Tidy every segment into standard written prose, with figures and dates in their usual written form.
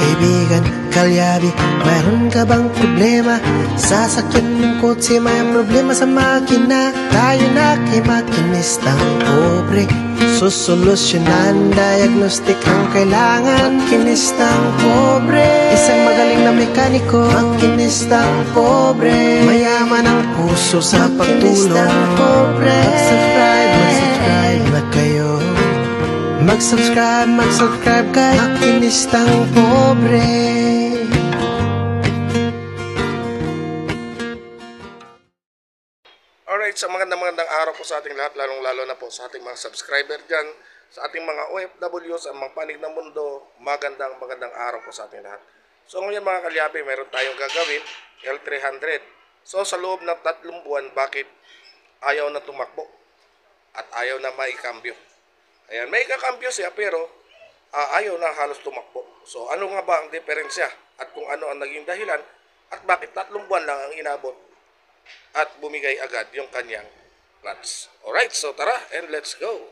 Kaibigan, kalyabi, mayroon ka bang problema? Sasakyan ng kotse, may problema sa makina. Tayo na kay makinistang pobre, susolusyonan, diagnostic ang kailangan. Makinistang pobre, isang magaling na mekaniko. Makinistang pobre, mayaman ang puso sa pagtulong. Mag-subscribe na kayo. Mag-subscribe kay Makinistang Pobre. Alright, sa magandang araw po sa ating lahat, lalong-lalo na po sa ating mga subscriber dyan, sa ating mga OFW, sa mga panig ng mundo, magandang araw po sa ating lahat. So ngayon mga kalyabe, meron tayong gagawin, L300. So sa loob ng 3 buwan, bakit ayaw na tumakbo at ayaw na maikambyo? Ayan, may kakambyo siya pero ayaw na halos tumakbo. So ano nga ba ang diferensya at kung ano ang naging dahilan at bakit 3 buwan lang ang inabot at bumigay agad yung kanyang clutch. Alright, so tara and let's go.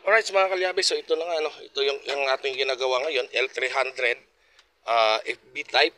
Alright mga kalyabe, so ito na nga, ito yung ating ginagawa ngayon, L300 FB type.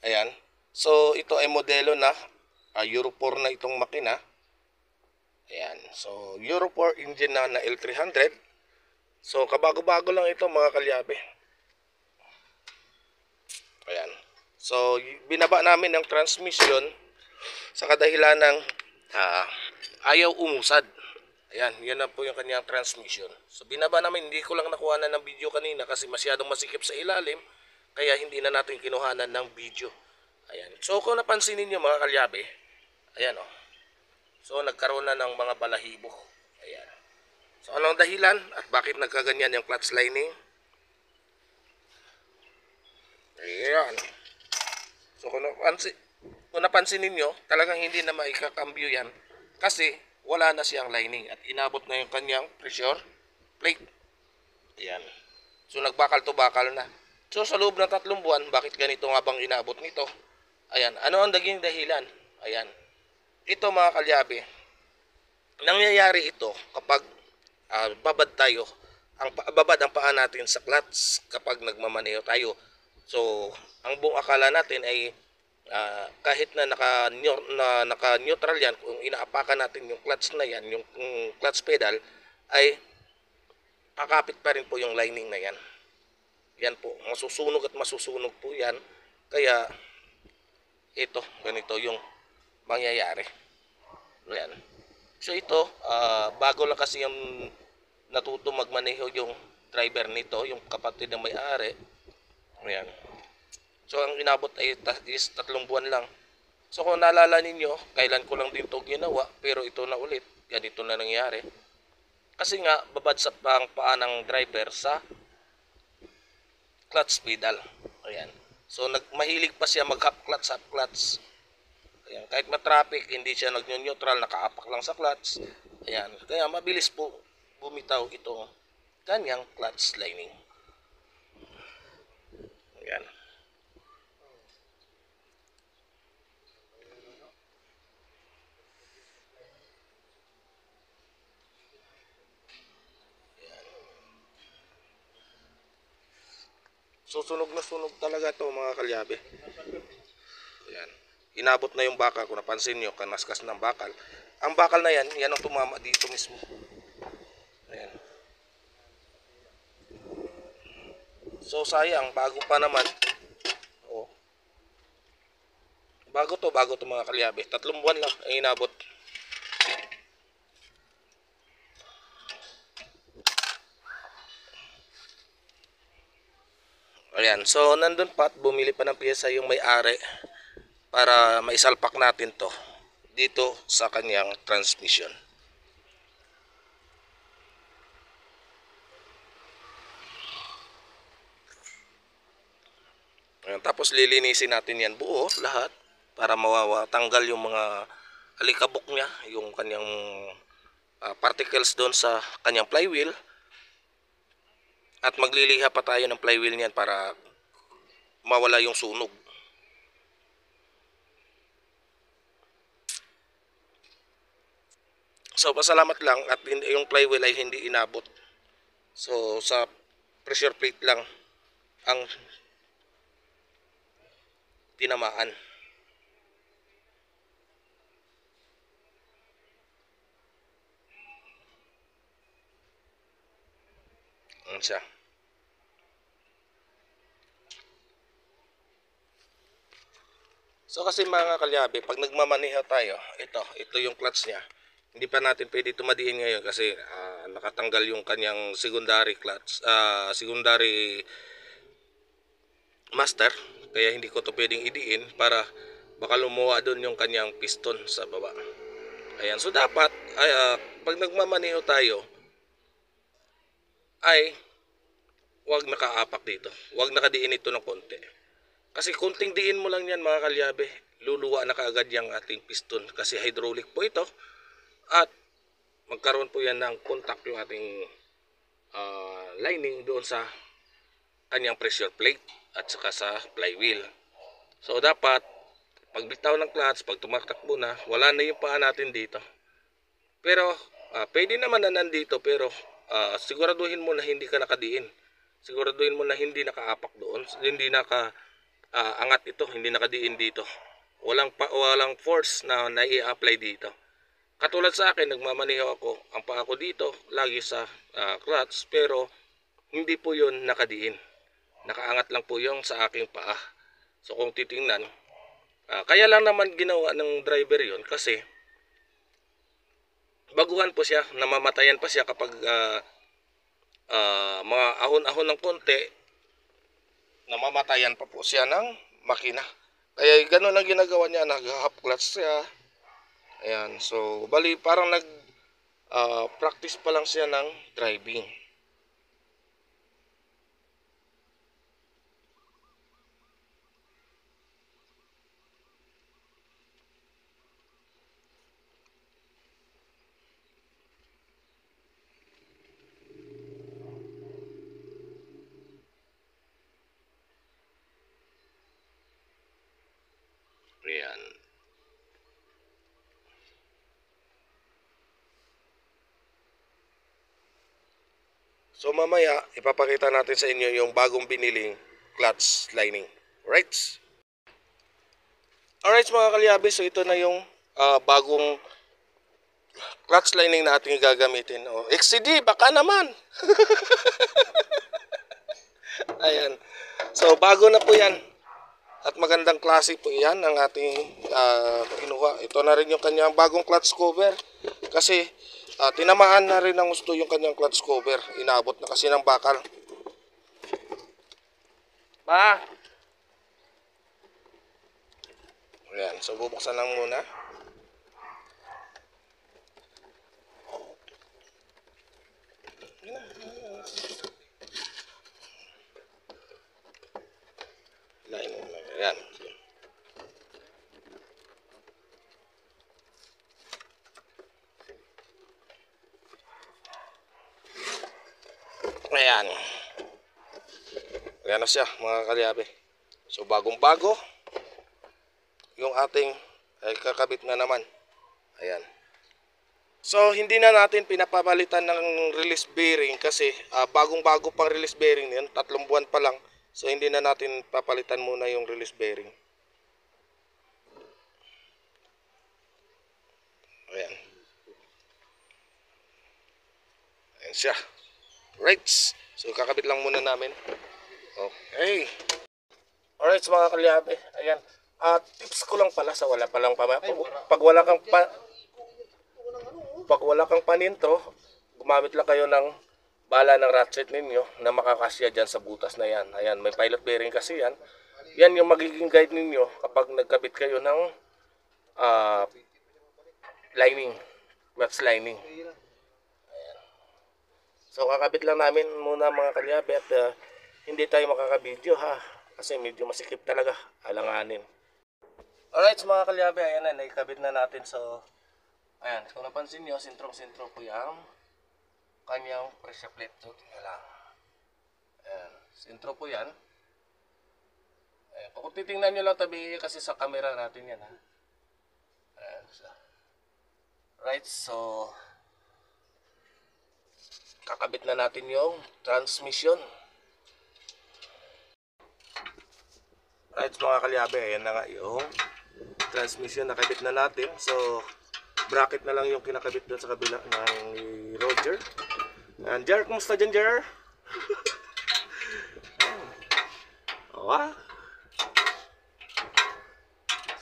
Ayan. So ito ay modelo na Euro 4 na itong makina. Ayan. So Euro 4 engine na L300. So kabago-bago lang ito mga kalyabe. Ayan. So binaba namin ang transmission sa kadahilan ng ayaw umusad. Ayan, yan na po yung kanyang transmission. So binaba namin, hindi ko lang nakuha ng video kanina kasi masyadong masikip sa ilalim, kaya hindi na natin kinuhanan ng video. Ayan. So kung napansin niyo mga kalyabe, ayan o. So nagkaroon na ng mga balahibo. Ayan. So anong dahilan at bakit nagkaganyan yung clutch lining? Ayan. So kung napansin niyo, talagang hindi na maikakambyo yan kasi wala na siyang lining at inabot na yung kanyang pressure plate. Ayan. So nagbakal to bakal na. So sa loob ng 3 buwan, bakit ganito nga bang inabot nito? Ayan, ano ang naging dahilan? Ayan, ito mga kalyabe, nangyayari ito kapag babad tayo, babad ang paa natin sa clutch kapag nagmamaneho tayo. So, ang buong akala natin ay kahit na naka-neutral yan, kung inaapakan natin yung clutch na yan, yung clutch pedal, ay kakapit pa rin po yung lining na yan. Yan po, masusunog at masusunog po yan, kaya ito, ganito yung mangyayari. Ayan. So ito, bago lang kasi yung natuto magmaneho yung driver nito, yung kapatid ng may-ari. Ayan. So ang inabot ay is 3 buwan lang. So kung naalala ninyo, kailan ko lang din ito ginawa, pero ito na ulit. Ganito na nangyari. Kasi nga, babad sa paa ng driver sa clutch pedal. Ayan. So mahilig pa siya mag-half clutch. Ayan, kahit ma-traffic, hindi siya nag-neutral, nakaapak lang sa clutch. Ayan, kaya mabilis po bumitaw itong kanyang clutch lining. Ayan. So sunog na sunog talaga to mga kalyabe. Ayan. Inabot na yung bakal. Kung napansin nyo, kanaskas ng bakal. Ang bakal na yan, yan ang tumama dito mismo. Ayan. So sayang, bago pa naman. Oh. Bago to mga kalyabe. 3 buwan lang ay inabot. Ayan, so nandun pa at bumili pa ng piyesa yung may-ari para maisalpak natin to dito sa kanyang transmission. Ayan, tapos lilinisin natin yan buo lahat para tanggal yung mga alikabok niya, yung kanyang particles doon sa kanyang flywheel. At magliliha pa tayo ng flywheel niyan para mawala yung sunog. So pasalamat lang at yung flywheel ay hindi inabot. So sa pressure plate lang ang tinamaan. Ano siya? So kasi mga kalyabe, pag nagmamaneho tayo, ito yung clutch niya. Hindi pa natin pwede tumadiin ngayon kasi nakatanggal yung kanyang secondary clutch, secondary master. Kaya hindi ko to pwedeng idiin para baka lumuwa doon yung kanyang piston sa baba. Ayan, so dapat pag nagmamaneho tayo ay wag nakaapak dito. Wag nakadiin ito ng konti. Kasi konting diin mo lang yan mga kalyabe, luluwa na kaagad yung ating piston kasi hydraulic po ito at magkaroon po yan ng contact yung ating lining doon sa kanyang pressure plate at saka sa flywheel. So dapat pag bitaw ng clutch, pag tumatakbo na, wala na yung paa natin dito. Pero pwede naman na nandito pero siguraduhin mo na hindi ka nakadiin. Siguraduhin mo na hindi nakaapak doon, hindi angat ito, hindi nakadiin dito. Walang force na nai-apply dito. Katulad sa akin, nagmamaneho ako, ang paa ko dito lagi sa clutch pero hindi po 'yon nakadiin. Nakaangat lang po 'yung sa aking paa. So kung titingnan, kaya lang naman ginawa ng driver 'yon kasi baguhan po siya, namamatayan pa siya kapag mga ahon-ahon ng konti, namamatayan pa po siya ng makina. Kaya gano'n ang ginagawa niya, nag-half clutch siya. Ayan, so bali parang practice pa lang siya ng driving. Ayan. So mamaya, ipapakita natin sa inyo yung bagong biniling clutch lining. Right? Alright mga kalyabe, so ito na yung bagong clutch lining na ating gagamitin. XCD, baka naman! Ayan. So bago na po yan. At magandang klase po yan ang ating kinuha. Ito na rin yung kanyang bagong clutch cover. Kasi tinamaan na rin ng gusto yung kanyang clutch cover. Inabot na kasi ng bakal. Pa! Ayan. So bubuksan lang muna. Ayan. Ayan. Ayan na siya mga kalyabe. So bagong bago yung ating kakabit na naman. Ayan. So hindi na natin pinapapalitan ng release bearing kasi bagong bago pang release bearing yun. 3 buwan pa lang. So hindi na natin papalitan muna yung release bearing. Ayan. Ayan siya. Right. So kakabit lang muna namin. Okay. Alright mga kalyabe. Ayan. Tips ko lang pala sa wala palang pag wala kang panintro, gumamit lang kayo ng bala ng ratchet ninyo na makakasya dyan sa butas na yan. Ayan, may pilot bearing kasi yan. Yan yung magiging guide ninyo kapag nagkabit kayo ng lining, clutch lining. Ayan. So kakabit lang namin muna mga kalyabe at hindi tayo makakabideo ha. Kasi medyo masikip talaga, alanganin. Alright mga kalyabe, ayan na, naikabit na natin. So, ayan, kung napansin nyo, sintrong-sintro po yung kanyang pressure plate. So, tingnan lang. Ayan, sintro po yan. Ayan, kung titingnan nyo lang tabi kasi sa camera natin yan ha. Ayan, so. Right, so kakabit na natin yung transmission. Right mga kalyabe, ayan na nga yung transmission nakabit na natin. So bracket na lang yung kinakabit doon sa kabila ng Roger. And Jer, kumusta dyan Jer? Awa.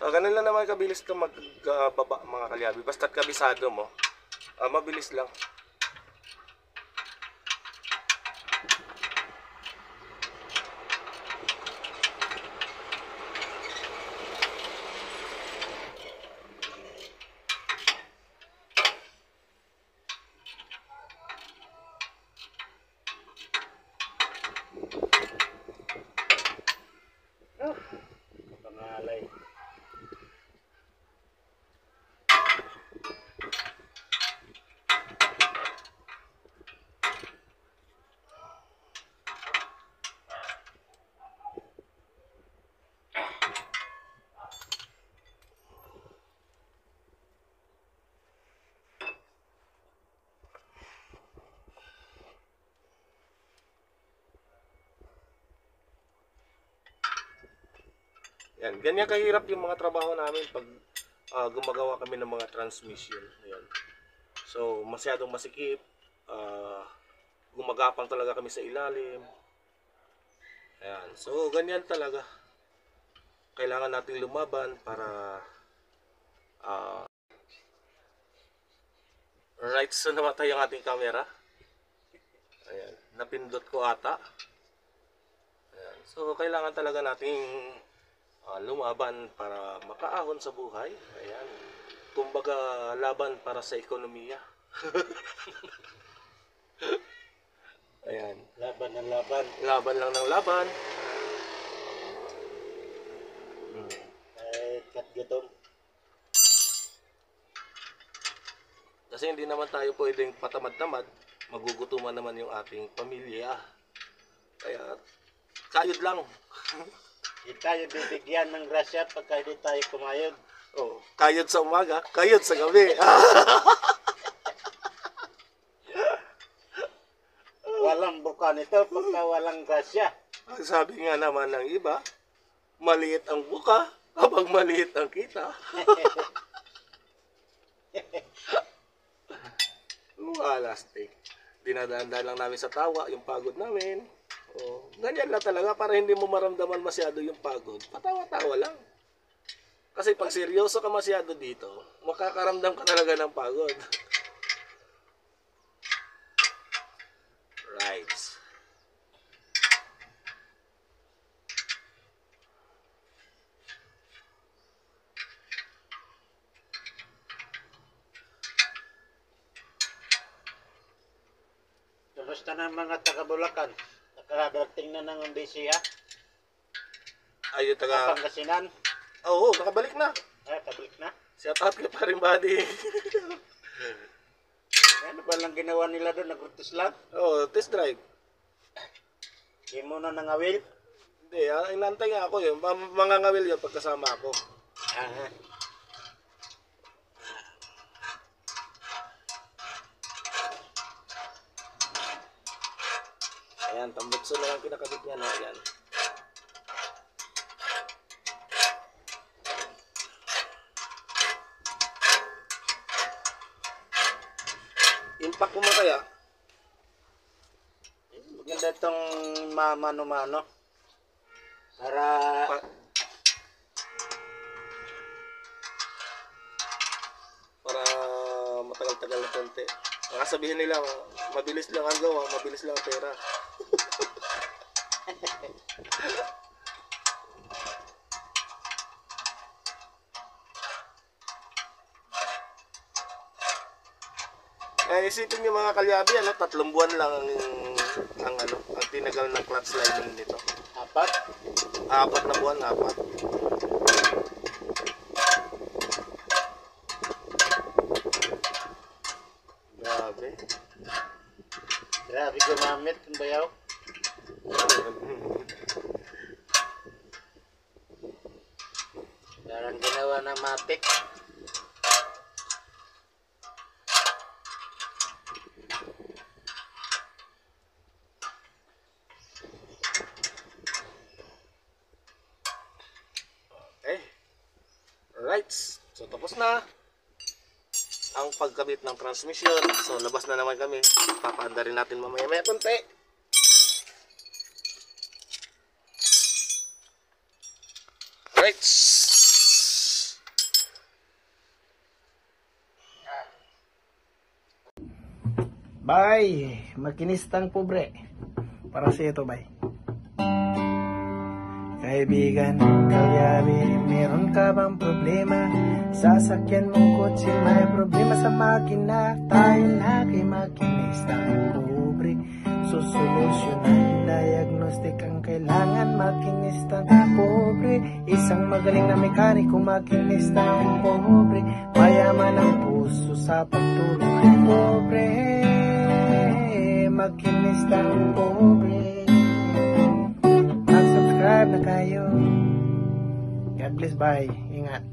So ganun lang naman kabilis ka magbaba mga kalyabe. Basta't kabisado mo, mabilis lang. Pangalay. Yan, ganyan kahirap yung mga trabaho namin pag gumagawa kami ng mga transmission. Ayan. So, masyadong masikip. Gumagapang talaga kami sa ilalim. Ayan. So, ganyan talaga. Kailangan nating lumaban para right, so namatay ang ating camera. Ayan. Napindot ko ata. Ayan. So, kailangan talaga nating lumaban para makaahon sa buhay. Ayan. Kumbaga, laban para sa ekonomiya. Ayan. Laban ng laban. Laban lang ng laban. Kahit katgutom. Kasi hindi naman tayo pwedeng patamad-tamad. Magugutuman naman yung ating pamilya. Kaya, kayod lang. Di tayo bibigyan ng grasya pagka hindi tayo kumayod. Oh, kayod sa umaga, kayod sa gabi. Walang buka nito pagka walang grasya. Ang sabi nga naman ng iba, maliit ang buka, habang maliit ang kita. Alastik. Dinadaan lang namin sa tawa, yung pagod namin. Oh, ganyan lang talaga para hindi mo maramdaman masyado yung pagod. Patawa-tawa lang. Kasi pag seryoso ka masyado dito, makakaramdam ka talaga ng pagod. Right. Kamusta na mga taga-Bulacan? Nakadating na ng bisiya? Ayun taga... Pangasinan? Oo, nakabalik na. Kabalik na? Shout out ka pa rin, buddy. Ano ba lang ginawa nila doon? Nagrutis lang? Oo, test drive. Di mo na nangawil? Hindi, inantay nga ako yun. Mga ngawil yun pagkasama ako. Ah. Ayan, tambutso na lang kinakabit niya na. Ayan. Impact mo kaya? Maganda itong mano-mano. Para Para matagal-tagal na konti. Baka sabihin nila, mabilis lang ang gawa, mabilis lang ang pera. Isipin niyo mga kalyabi, 3 buwan lang ang tinagal ng clutch lining nito. 4 na buwan, 4. Grabe. grabe gumamit ng bayaw. Parang ginawa ng matik. Alright, so tapos na ang pagkabit ng transmission. So labas na naman kami. Papaanda rin natin mamaya-maya konti. Alright. Bye, makinistang pobre. Para sa ito, bye. Kaibigan, kalyabi, meron ka bang problema? Sasakyan mong kotse, may problema sa makina. Tayo na kay makinistang pobre. Susolusyonan, diagnostic ang kailangan. Makinistang pobre. Isang magaling na mekaniko, makinistang pobre. Mayaman ang puso sa pagtulong pobre. Makinistang pobre. Mag-subscribe na kayo. God bless, bye. Ingat.